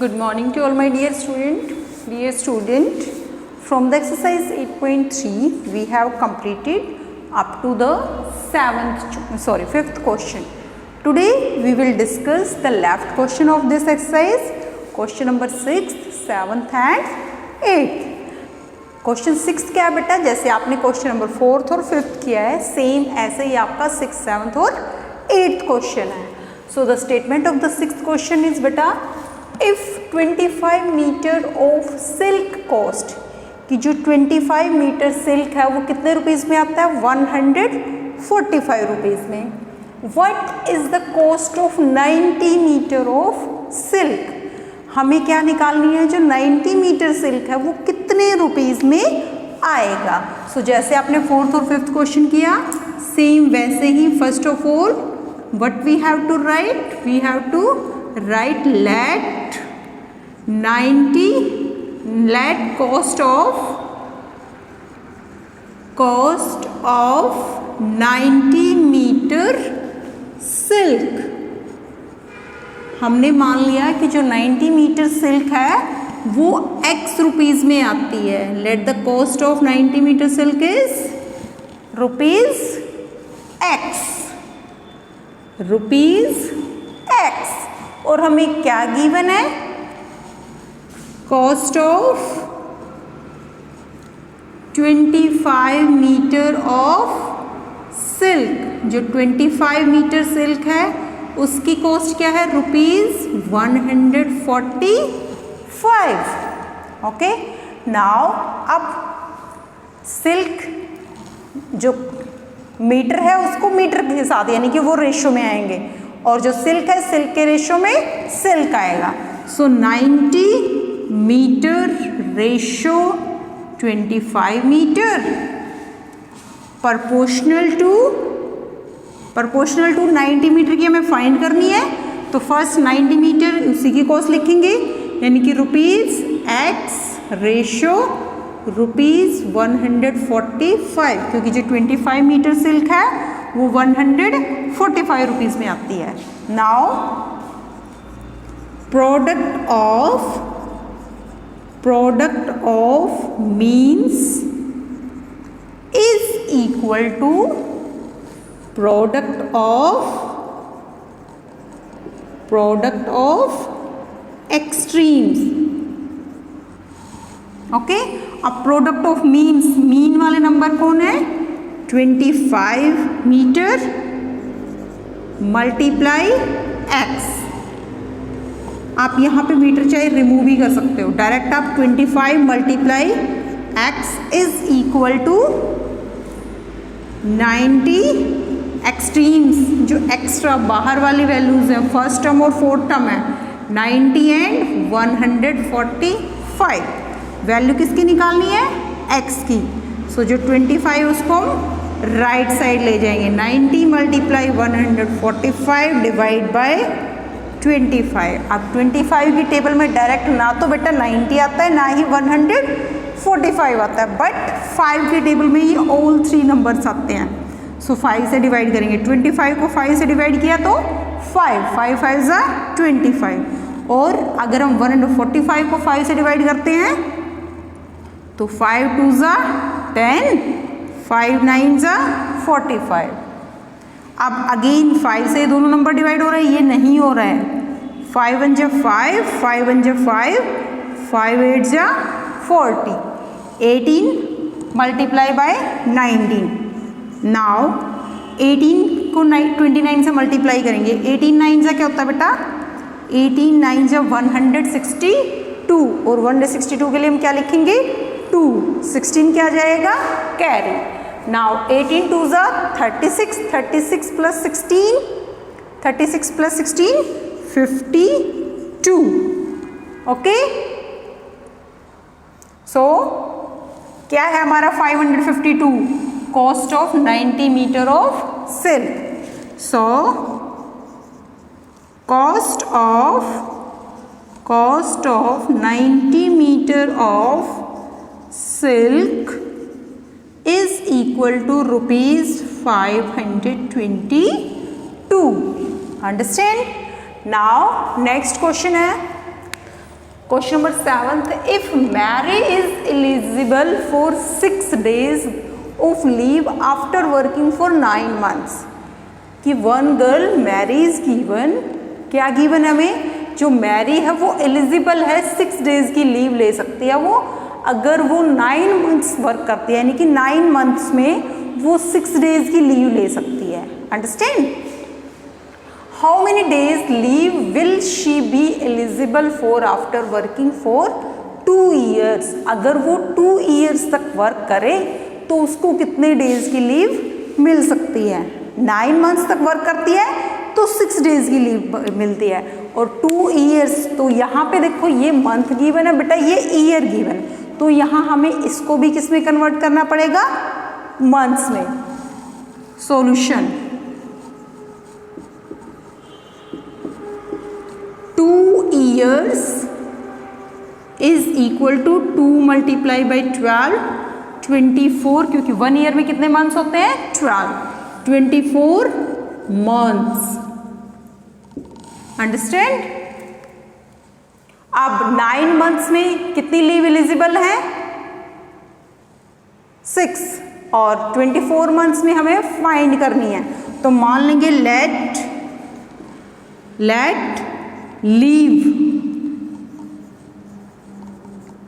Good morning to all my dear student. Dear student, from the exercise 8.3 we have completed up to the fifth question. Today we will discuss the left question of this exercise, question number 6, 7th and 8th. Question 6 क्या है बेटा, जैसे आपने question number 4th और 5th किया है, same ऐसे ही आपका 6th, 7th और 8th क्वेश्चन है. So the statement of the 6th question is बेटा, if 25 metre of silk cost, कि जो 25 मीटर सिल्क है वो कितने रुपीज़ में आता है, 145 रुपीज़ में. What is the cost of 90 metre of silk, हमें क्या निकालनी है, जो 90 मीटर सिल्क है वो कितने रुपीज़ में आएगा. सो जैसे आपने 4th और 5th क्वेश्चन किया, सेम वैसे ही first of all what we have to write, we have to write let cost of 90 metre silk. हमने मान लिया कि जो 90 मीटर सिल्क है वो x रुपीज़ में आती है. Let the cost of 90 metre silk is rupees x. और हमें क्या गिवन है, cost of 25 metre of silk. जो 25 मीटर सिल्क है उसकी कॉस्ट क्या है, रुपीज़ 145. ओके, नाउ अब सिल्क जो मीटर है उसको मीटर के साथ, यानी कि वो रेशो में आएंगे, और जो सिल्क है सिल्क के रेशो में सिल्क आएगा. So 90 metre ratio 25 metre proportional to 90 metre की हमें फाइंड करनी है. तो फर्स्ट 90 मीटर उसी की कॉस्ट लिखेंगे, यानी कि रुपीज़ x रेशो रुपीज़ 145, क्योंकि जो 25 मीटर सिल्क है वो 145 रुपीज़ में आती है. Now product of means is equal to product of extremes. Okay, अब प्रोडक्ट ऑफ मीन वाले नंबर कौन है, 25 मीटर मल्टीप्लाई x. आप यहाँ पे मीटर चाहे रिमूव भी कर सकते हो, डायरेक्ट आप 25 multiply x is equal to 90 extremes, जो एक्स्ट्रा बाहर वाली वैल्यूज हैं, फर्स्ट टर्म और फोर्थ टर्म है, 90 एंड 145. वैल्यू किसकी निकालनी है, x की. सो जो 25 उसको हम राइट साइड ले जाएंगे, 90 मल्टीप्लाई 145 डिवाइड बाय 25. अब 25 की टेबल में डायरेक्ट ना तो बेटा 90 आता है ना ही 145 आता है, बट 5 की टेबल में ही ऑल 3 नंबर्स आते हैं. सो 5 से डिवाइड करेंगे, 25 को 5 से डिवाइड किया तो 5 5 ज़ा 25. और अगर हम 145 को 5 से डिवाइड करते हैं तो 5 2 ज़ा 10, 5 9 ज़ा 45. अब अगेन 5 से दोनों नंबर डिवाइड हो रहे हैं, ये नहीं हो रहा है. 5 1 जा 5, 5 1 जा 5, 5 8 जा 40, 18 मल्टीप्लाई बाय 19. नाउ 18 को 29 से मल्टीप्लाई करेंगे, 18 9 जा क्या होता है बेटा, 18 9 जा 162, और 162 के लिए हम क्या लिखेंगे, 2. 16 क्या जाएगा, कैरी. नाउ 18 2 ज़ा 36, 36 प्लस 16, 36 प्लस 16 52. ओके, सो क्या है हमारा 552, cost of 90 metre of silk. So cost of 90 metre of silk is equal to rupees 522. Understand? Now next question है, question number 7, if Mary is eligible for 6 days of leave after working for 9 months, कि one girl Mary is given, क्या given हमें, जो Mary है वो eligible है 6 days की leave ले सकती है वो, अगर वो 9 months वर्क करती है, यानी कि 9 months में वो 6 days की लीव ले सकती है। Understand? How many days leave will she be eligible for after working for 2 years, अगर वो 2 years तक वर्क करे तो उसको कितने डेज की लीव मिल सकती है। 9 months तक वर्क करती है तो 6 days की लीव मिलती है, और 2 years, तो यहाँ पे देखो ये मंथ गिवन है बेटा, ये ईयर गिवन, तो यहाँ हमें इसको भी किस में कन्वर्ट करना पड़ेगा, मंथ्स में। Solution, 2 years is equal to 2 multiplied by 12, 24, क्योंकि 1 year में कितने मंथ्स होते हैं, 12, 24 months। अंडरस्टैंड? अब 9 months में कितनी लीव एलिजिबल है, 6, और 24 months में हमें फाइंड करनी है, तो मान लेंगे let leave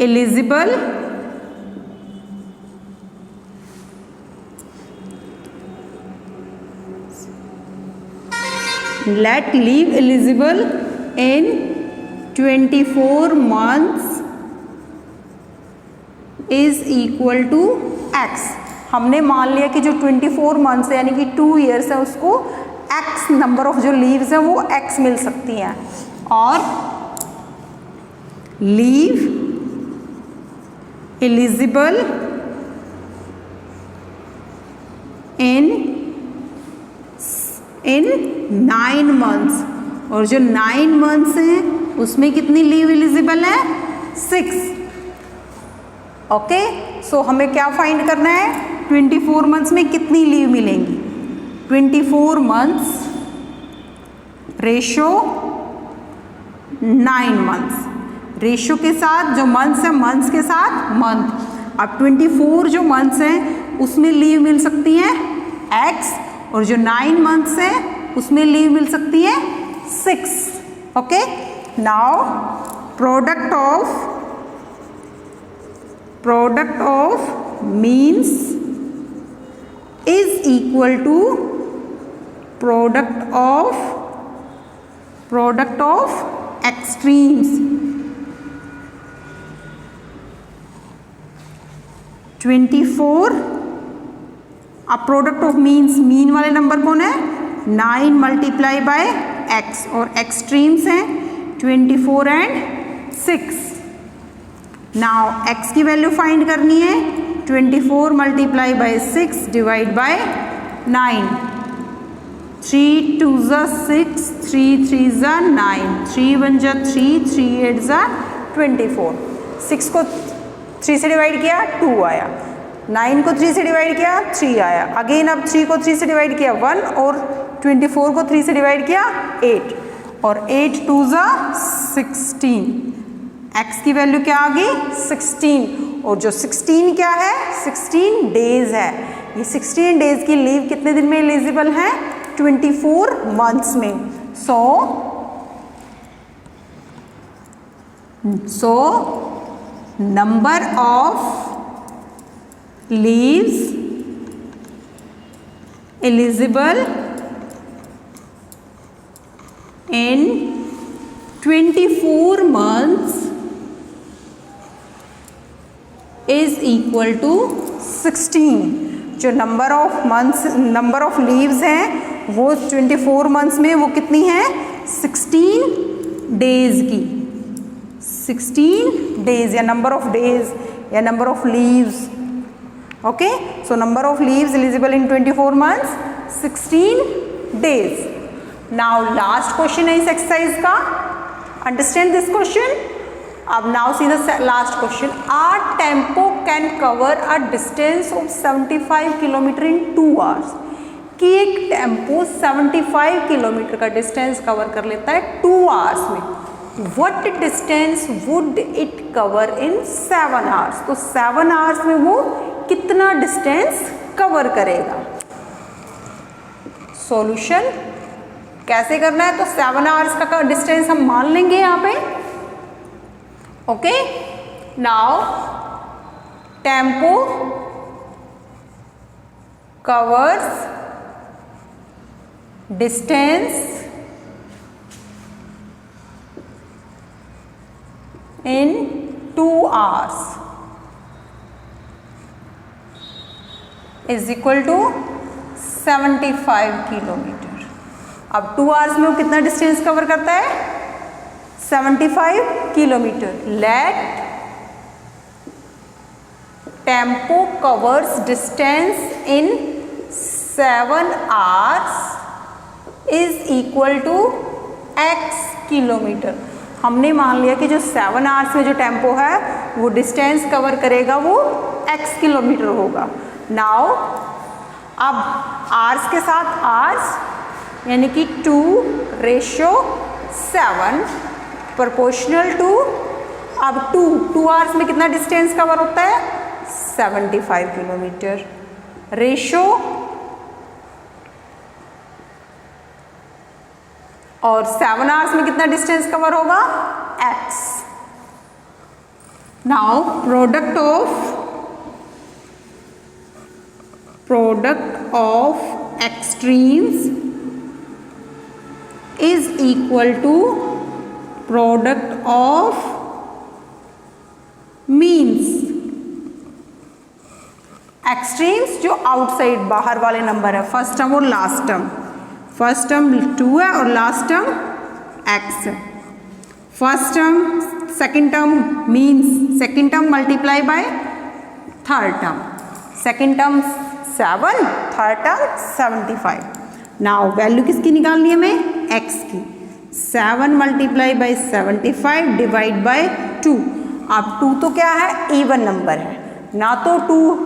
eligible let leave eligible in 24 months is equal to x। हमने मान लिया कि जो 24 months है यानी कि 2 years है, उसको x नंबर ऑफ जो लीव्स है वो x मिल सकती हैं, और लीव एलिजिबल इन 9 months, और जो 9 months हैं उसमें कितनी लीव एलिजिबल है, 6। ओके, सो हमें क्या फाइंड करना है, 24 months में कितनी लीव मिलेंगी, 24 months रेशो 9 months, रेशो के साथ जो मंथ्स है मंथ्स के साथ मंथ। अब 24 जो मंथ्स हैं उसमें लीव मिल सकती है x, और जो 9 months है उसमें लीव मिल सकती है 6। Okay, now product of means is equal to product of extremes. 24, अब प्रोडक्ट ऑफ मीन्स, मीन वाले नंबर कौन है, 9 multiply by x, और एक्सट्रीम्स हैं 24 and 6। नाउ x की वैल्यू फाइंड करनी है, 24 multiply by 6 डिवाइड बाय 9, 3 2 जा 6, 3 3 जा 9, 3 1 जा 3, 3 8 जा 24। 6 को 3 से डिवाइड किया 2 आया, 9 को 3 से डिवाइड किया 3 आया, अगेन अब 3 को 3 से डिवाइड किया 1, और 24 को 3 से डिवाइड किया 8, और 8 2 जा 16। x की वैल्यू क्या आ गई, 16, और जो 16 क्या है, 16 डेज है। ये 16 डेज की लीव कितने दिन में एलिजिबल है, 24 months में। सो number of leaves eligible in 24 months is equal to 16। जो नंबर ऑफ लीव्स हैं वो 24 months में वो कितनी है, 16 डेज की, 16 डेज, या नंबर ऑफ डेज या number of leaves. Okay, so number of leaves eligible in 24 months 16 days। Now last question है इस एक्सरसाइज का, अंडरस्टैंड दिस क्वेश्चन। अब now see the last question, a tempo can cover a distance of 75 kilometre in 2 hours, कि एक tempo 75 kilometre का distance cover कर लेता है 2 hours में। What distance would it cover in 7 hours, तो 7 आवर्स में वो कितना डिस्टेंस कवर करेगा। सॉल्यूशन कैसे करना है, तो 7 आवर्स का डिस्टेंस हम मान लेंगे यहाँ पे। Okay, now tempo covers distance in 2 hours is equal to 75 kilometre. अब 2 आवर्स में वो कितना डिस्टेंस कवर करता है, 75 kilometre. Let tempo covers distance in 7 hours is equal to x kilometre. हमने मान लिया कि जो 7 आवर्स में जो टेम्पो है वो डिस्टेंस कवर करेगा वो x किलोमीटर होगा। नाउ अब आवर्स के साथ आवर्स यानी कि 2:7 प्रोपोर्शनल टू, अब 2 आवर्स में कितना डिस्टेंस कवर होता है, 75 किलोमीटर। रेशो और 7 आवर्स में कितना डिस्टेंस कवर होगा, x। Now product of extremes is equal to product of means. Extremes जो आउटसाइड बाहर वाले नंबर है, फर्स्ट टर्म और लास्ट टर्म। फर्स्ट टर्म 2 है और लास्ट टर्म x है। First term second term means second term multiply by third term, second term 7, third term 75। Now value किसकी निकालनी है हमें, x की। 7 मल्टीप्लाई बाय 75 डिवाइड बाय 2। अब 2 तो क्या है, इवन नंबर है, ना तो 2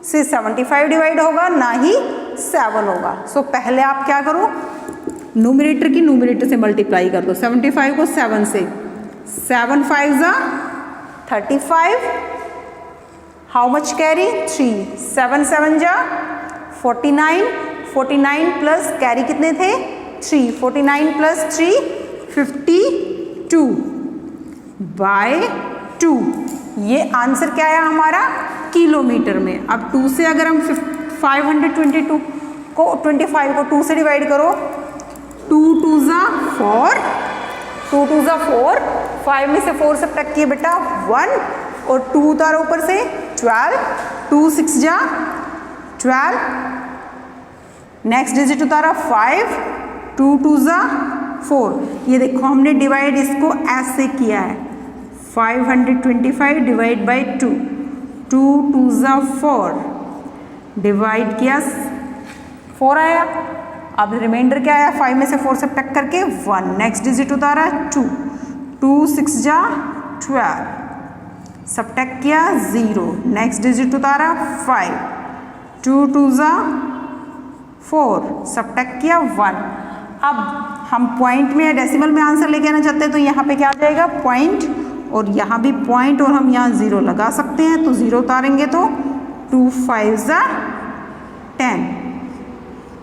से 75 डिवाइड होगा ना ही 7 होगा। सो पहले आप क्या करो, न्यूमरेटर की न्यूमरेटर से मल्टीप्लाई कर दो 75 को 7 से। 7 5 जा 35, हाउ मच कैरी 3, 7 7 जा 49, 49 प्लस कैरी कितने थे 3, 49 प्लस 3 52 बाय 2। ये आंसर क्या है हमारा, किलोमीटर में। अब 2 से अगर हम 522 को 25 को 2 से डिवाइड करो, 2 2 जा 4, 2 2 जा 4, 5 में से 4 सब्ट्रैक्ट किए बेटा 1 और 2 उतारा ऊपर से 12, 2 6 जा 12, नेक्स्ट डिजिट उतारा 5, 2 2 जा 4। ये देखो हमने डिवाइड इसको ऐसे किया है, 525 डिवाइड बाई 2, 2 2 जा 4 डिवाइड किया 4 आया। अब रिमाइंडर क्या आया, 5 में से 4 सब्ट्रैक्ट करके 1, नेक्स्ट डिजिट उतारा 2, 2 6 जा 12 सब्ट्रैक्ट किया 0, नेक्स्ट डिजिट उतारा 5, 2 2 जा 4 सब्ट्रैक्ट किया 1। अब हम पॉइंट में या डेसिमल में आंसर लेके आना चाहते हैं तो यहाँ पे क्या आ जाएगा पॉइंट, और यहाँ भी पॉइंट और हम यहाँ 0 लगा सकते हैं, तो 0 उतारेंगे तो 2 5 जा 10,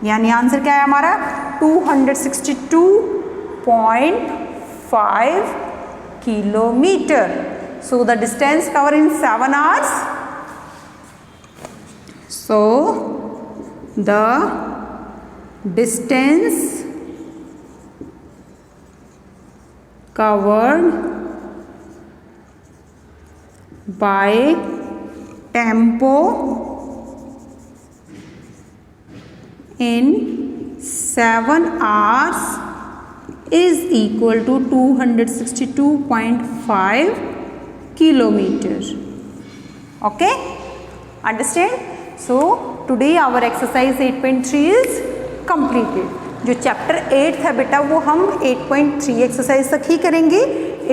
यानी आंसर क्या है हमारा 262.5 kilometre. So the distance cover in 7 hours, so the distance covered by tempo in 7 hours is equal to 262.5 kilometer. Okay, understand? So today our exercise 8.3 is completed. जो चैप्टर 8 है बेटा वो हम 8.3 एक्सरसाइज तक ही करेंगे।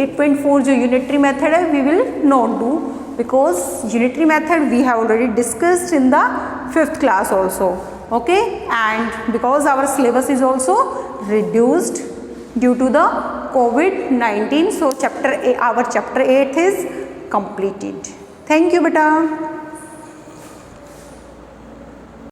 8.4 जो यूनिटरी मेथड है we will not do, because unitary method we have already discussed in the 5th class also. Okay, and because our syllabus is also reduced, due to the COVID-19. So our chapter 8 is completed. Thank you beta.